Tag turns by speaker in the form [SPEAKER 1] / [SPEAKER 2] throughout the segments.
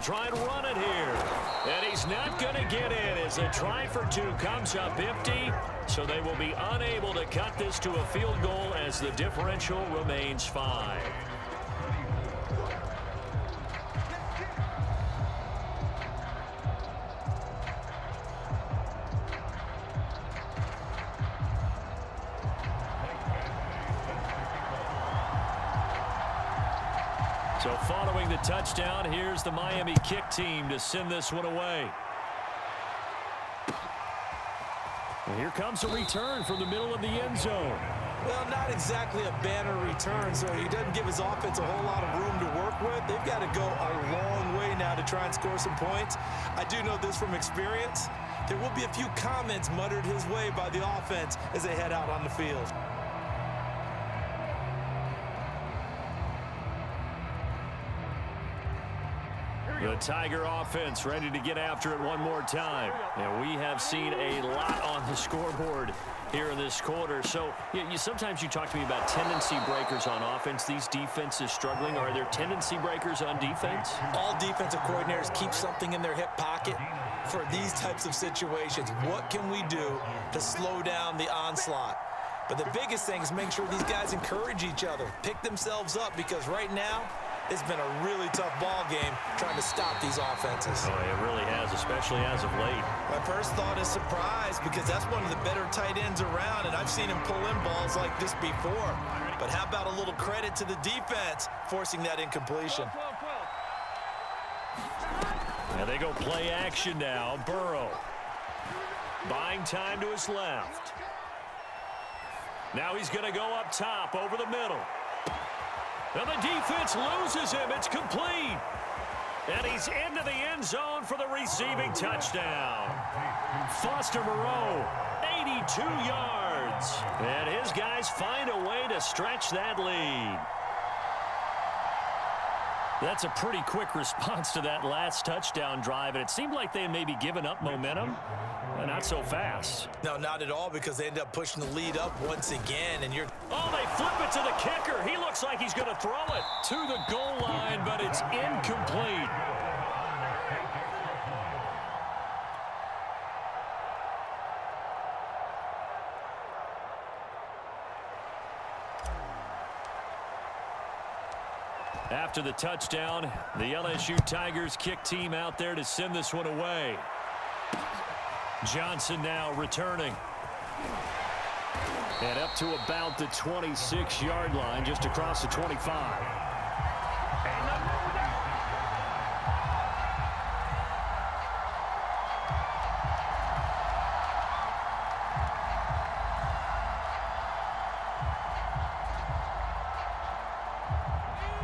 [SPEAKER 1] try and run it here. And he's not going to get in as a try for two comes up empty. So they will be unable to cut this to a field goal as the differential remains 5. So following the touchdown, here's the Miami kick team to send this one away. And here comes a return from the middle of the end zone.
[SPEAKER 2] Well, not exactly a banner return, so he doesn't give his offense a whole lot of room to work with. They've got to go a long way now to try and score some points. I do know this from experience. There will be a few comments muttered his way by the offense as they head out on the field.
[SPEAKER 1] The Tiger offense ready to get after it one more time. And we have seen a lot on the scoreboard here in this quarter. So sometimes you talk to me about tendency breakers on offense. These defenses struggling. Are there tendency breakers on defense?
[SPEAKER 2] All defensive coordinators keep something in their hip pocket for these types of situations. What can we do to slow down the onslaught? But the biggest thing is make sure these guys encourage each other, pick themselves up, because right now, it's been a really tough ball game trying to stop these offenses.
[SPEAKER 1] Oh, it really has, especially as of late.
[SPEAKER 2] My first thought is surprise, because that's one of the better tight ends around, and I've seen him pull in balls like this before. But how about a little credit to the defense forcing that incompletion?
[SPEAKER 1] Now they go play action now. Burrow buying time to his left. Now he's going to go up top over the middle. And the defense loses him. It's complete. And he's into the end zone for the receiving touchdown. Foster Moreau, 82 yards. And his guys find a way to stretch that lead. That's a pretty quick response to that last touchdown drive. And it seemed like they had maybe given up momentum. Not so fast.
[SPEAKER 2] No, not at all, because they end up pushing the lead up once again. And
[SPEAKER 1] Oh, they flip it to the kicker. He looks like he's going to throw it to the goal line, but it's incomplete. After the touchdown, the LSU Tigers kick team out there to send this one away. Johnson now returning. And up to about the 26-yard line, just across the 25.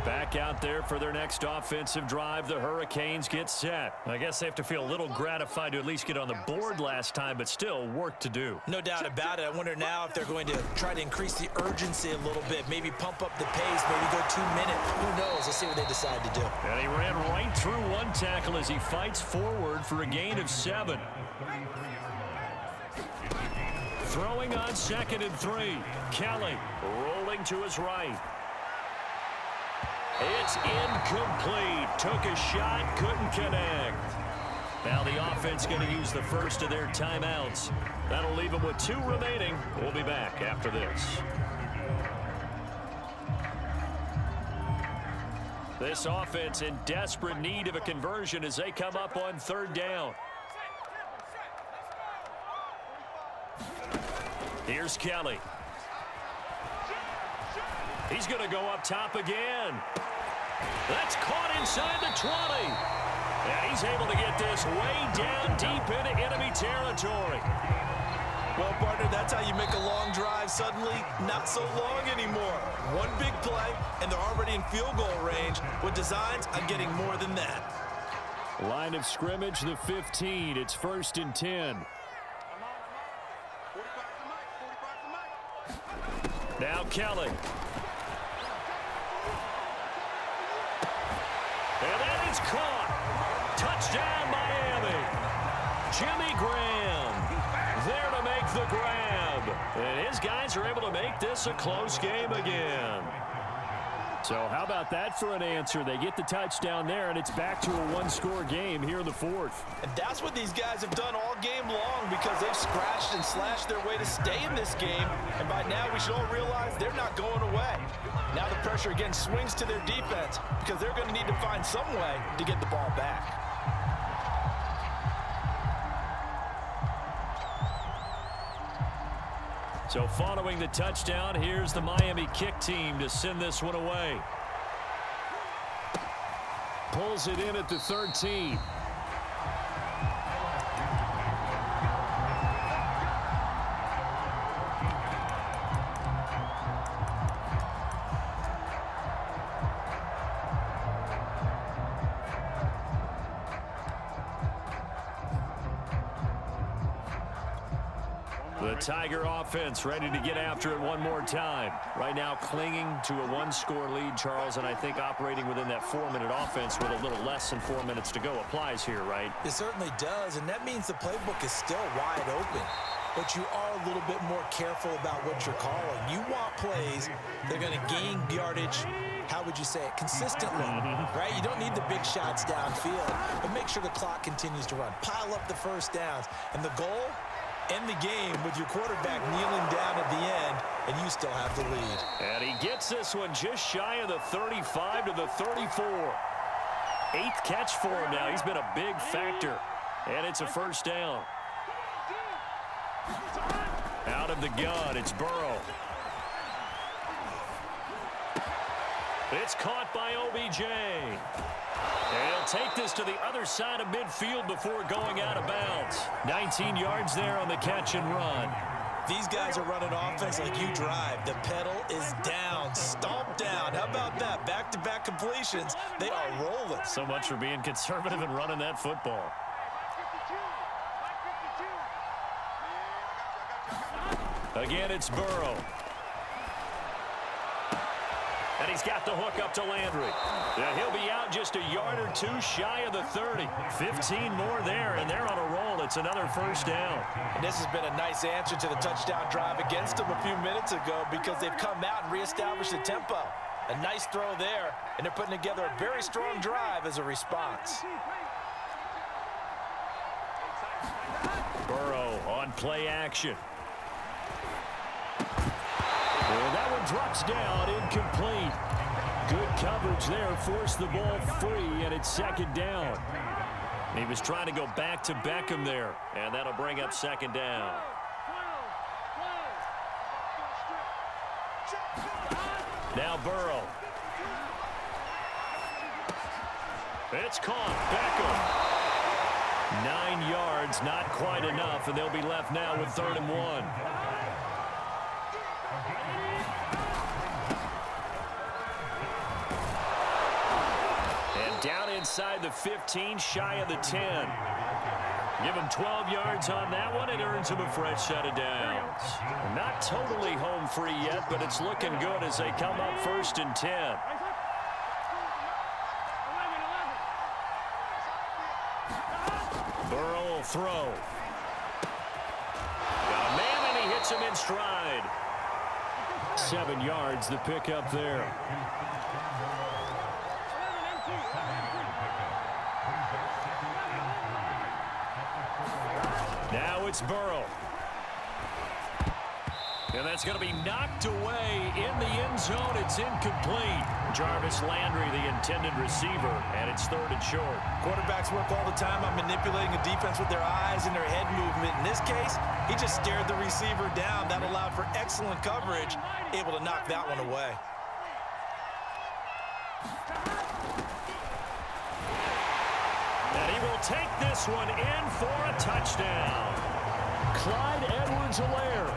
[SPEAKER 1] Back out there for their next offensive drive. The Hurricanes get set. I guess they have to feel a little gratified to at least get on the board last time, but still work to do.
[SPEAKER 2] No doubt about it. I wonder now if they're going to try to increase the urgency a little bit, maybe pump up the pace, maybe go 2 minutes. Who knows? Let's see what they decide to do.
[SPEAKER 1] And he ran right through one tackle as he fights forward for a gain of 7. Throwing on 2nd and 3. Kelly rolling to his right. It's incomplete. Took a shot, couldn't connect. Now the offense going to use the first of their timeouts. That'll leave them with 2 remaining. We'll be back after this. This offense in desperate need of a conversion as they come up on 3rd down. Here's Kelly. He's going to go up top again. That's caught inside the 20. And he's able to get this way down deep into enemy territory.
[SPEAKER 2] Well, partner, that's how you make a long drive suddenly not so long anymore. One big play, and they're already in field goal range with designs on getting more than that.
[SPEAKER 1] Line of scrimmage, the 15. It's 1st and 10. Now Kelly. And that is caught. Touchdown, Miami. Jimmy Graham there to make the grab. And his guys are able to make this a close game again. So how about that for an answer? They get the touchdown there, and it's back to a one-score game here in the fourth.
[SPEAKER 2] And that's what these guys have done all game long because they've scratched and slashed their way to stay in this game. And by now, we should all realize they're not going away. Now the pressure again swings to their defense because they're going to need to find some way to get the ball back.
[SPEAKER 1] So following the touchdown, here's the Miami kick team to send this one away. Pulls it in at the 13. The Tiger offense ready to get after it one more time. Right now clinging to a one-score lead, Charles, and I think operating within that 4-minute offense with a little less than 4 minutes to go applies here, right?
[SPEAKER 2] It certainly does, and that means the playbook is still wide open. But you are a little bit more careful about what you're calling. You want plays that are going to gain yardage, how would you say it, consistently, right? You don't need the big shots downfield, but make sure the clock continues to run. Pile up the first downs, and the goal, end the game with your quarterback kneeling down at the end, and you still have the lead.
[SPEAKER 1] And he gets this one just shy of the 35 to the 34. 8th catch for him now. He's been a big factor, and it's a first down. Out of the gun, it's Burrow. It's caught by OBJ. And he'll take this to the other side of midfield before going out of bounds. 19 yards there on the catch and run.
[SPEAKER 2] These guys are running offense like you drive. The pedal is down, stomp down. How about that? Back-to-back completions. They are rolling.
[SPEAKER 1] So much for being conservative and running that football. Again, it's Burrow. And he's got the hook up to Landry. Yeah, he'll be out just a yard or two shy of the 30. 15 more there, and they're on a roll. It's another first down.
[SPEAKER 2] And this has been a nice answer to the touchdown drive against them a few minutes ago because they've come out and reestablished the tempo. A nice throw there, and they're putting together a very strong drive as a response.
[SPEAKER 1] Burrow on play action. And that one drops down, incomplete. Good coverage there, forced the ball free, and it's second down. He was trying to go back to Beckham there, and that'll bring up second down. Now Burrow. It's caught, Beckham. 9 yards, not quite enough, and they'll be left now with 3rd and 1. Down inside the 15, shy of the 10. Give him 12 yards on that one. It earns him a fresh set of downs. Not totally home free yet, but it's looking good as they come up 1st and 10. Burrow will throw. Got a man, and he hits him in stride. 7 yards, the pickup there. Now it's Burrow. And that's going to be knocked away in the end zone. It's incomplete. Jarvis Landry, the intended receiver, and it's 3rd and short.
[SPEAKER 2] Quarterbacks work all the time on manipulating a defense with their eyes and their head movement. In this case, he just stared the receiver down. That allowed for excellent coverage, able to knock that one away.
[SPEAKER 1] And he will take this one in for a touchdown. Clyde Edwards-Helaire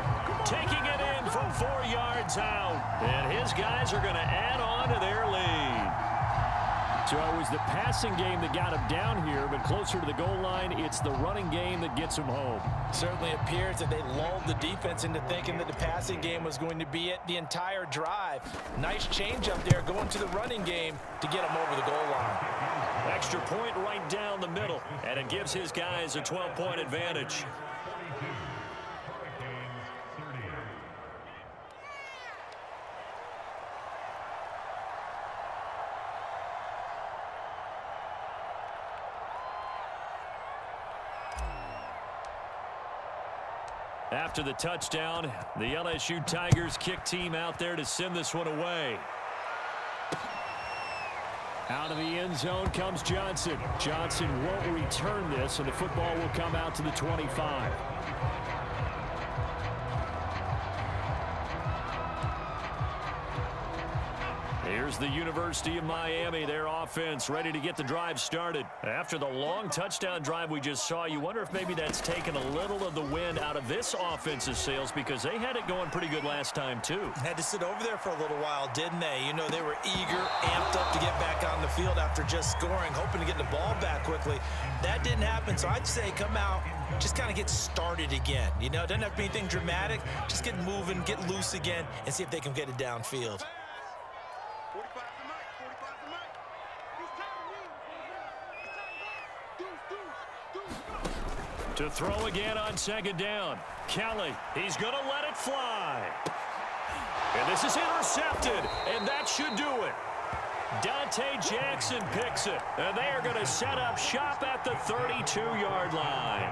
[SPEAKER 1] taking it in from 4 yards out. And his guys are going to add on to their lead. So it was the passing game that got him down here, but closer to the goal line, it's the running game that gets him home.
[SPEAKER 2] Certainly appears that they lulled the defense into thinking that the passing game was going to be it the entire drive. Nice change up there going to the running game to get him over the goal line.
[SPEAKER 1] Extra point right down the middle, and it gives his guys a 12-point advantage. After the touchdown, the LSU Tigers kick team out there to send this one away. Out of the end zone comes Johnson. Johnson won't return this, and the football will come out to the 25. Here's the University of Miami, their offense ready to get the drive started. After the long touchdown drive we just saw, you wonder if maybe that's taken a little of the wind out of this offense's sails because they had it going pretty good last time too.
[SPEAKER 2] Had to sit over there for a little while, didn't they? You know, they were eager, amped up to get back on the field after just scoring, hoping to get the ball back quickly. That didn't happen, so I'd say come out, just kind of get started again. You know, it doesn't have to be anything dramatic. Just get moving, get loose again, and see if they can get it downfield.
[SPEAKER 1] To throw again on second down. Kelly, he's going to let it fly. And this is intercepted, and that should do it. Dante Jackson picks it, and they are going to set up shop at the 32-yard line.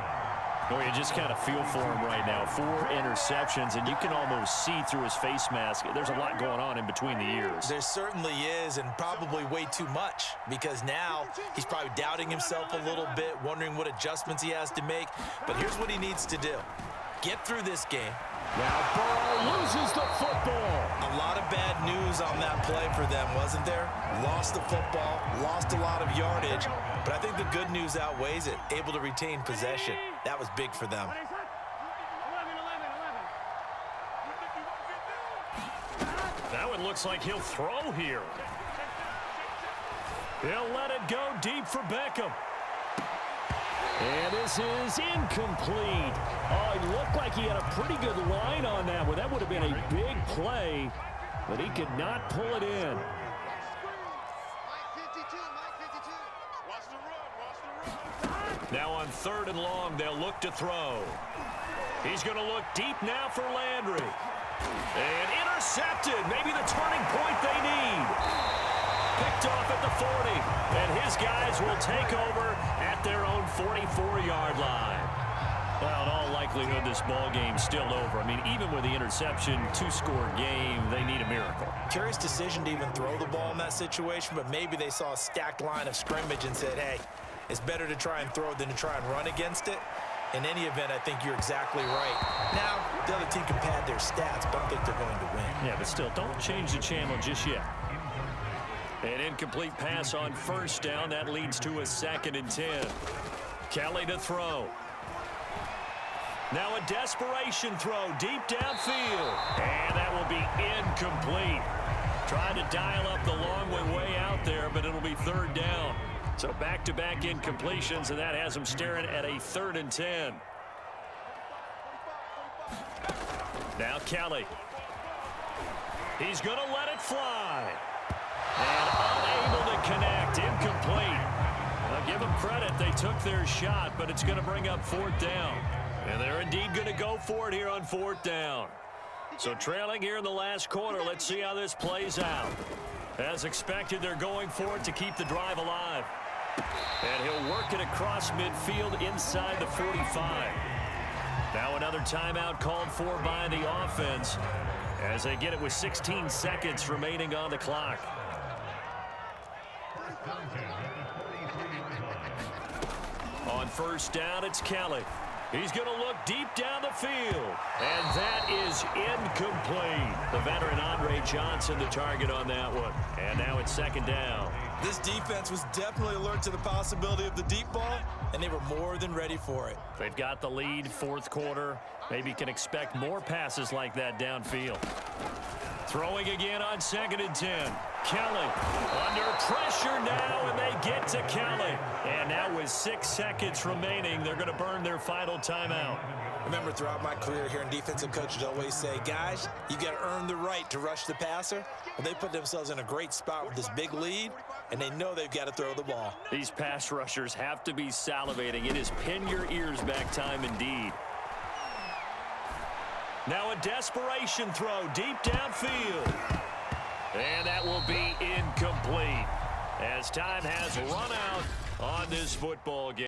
[SPEAKER 1] Well, you just kind of feel for him right now. 4 interceptions, and you can almost see through his face mask. There's a lot going on in between the ears.
[SPEAKER 2] There certainly is, and probably way too much, because now he's probably doubting himself a little bit, wondering what adjustments he has to make. But here's what he needs to do. Get through this game.
[SPEAKER 1] Now Burrow loses the football.
[SPEAKER 2] A lot of bad news on that play for them, wasn't there? Lost the football, lost a lot of yardage, but I think the good news outweighs it. Able to retain possession. That was big for them.
[SPEAKER 1] That one looks like he'll throw here. He'll let it go deep for Beckham. And this is incomplete. Oh, it looked like he had a pretty good line on that one. That would have been a big play, but he could not pull it in. Now on 3rd and long, they'll look to throw. He's going to look deep now for Landry. And intercepted. Maybe the turning point they need. Picked off at the 40. And his guys will take over at their own 44-yard line. Well, in all likelihood, this ball game's still over. I mean, even with the interception, 2-score game, they need a miracle.
[SPEAKER 2] Curious decision to even throw the ball in that situation, but maybe they saw a stacked line of scrimmage and said, hey, it's better to try and throw than to try and run against it. In any event, I think you're exactly right. Now, the other team can pad their stats, but I don't think they're going to win.
[SPEAKER 1] Yeah, but still, don't change the channel just yet. An incomplete pass on 1st down. That leads to a 2nd and 10. Kelly to throw. Now a desperation throw deep downfield. And that will be incomplete. Trying to dial up the long way out there, but it'll be 3rd down. So back-to-back incompletions, and that has them staring at a 3rd and 10. Now Kelly. He's going to let it fly. And unable to connect. Incomplete. I'll give them credit. They took their shot, but it's going to bring up 4th down. And they're indeed going to go for it here on 4th down. So trailing here in the last quarter, let's see how this plays out. As expected, they're going for it to keep the drive alive. And he'll work it across midfield inside the 45. Now another timeout called for by the offense as they get it with 16 seconds remaining on the clock. On 1st down, it's Kelly. He's going to look deep down the field. And that is incomplete. The veteran Andre Johnson, the target on that one. And now it's 2nd down.
[SPEAKER 2] This defense was definitely alert to the possibility of the deep ball, and they were more than ready for it.
[SPEAKER 1] They've got the lead, 4th quarter. Maybe can expect more passes like that downfield. Throwing again on 2nd and 10. Kelly under pressure now, and they get to Kelly. And now with 6 seconds remaining, they're going to burn their final timeout.
[SPEAKER 2] Remember, throughout my career here in defensive coaches always say, guys, you got to earn the right to rush the passer. Well, they put themselves in a great spot with this big lead, and they know they've got to throw the ball.
[SPEAKER 1] These pass rushers have to be salivating. It is pin your ears back time indeed. Now a desperation throw deep downfield. And that will be incomplete as time has run out on this football game.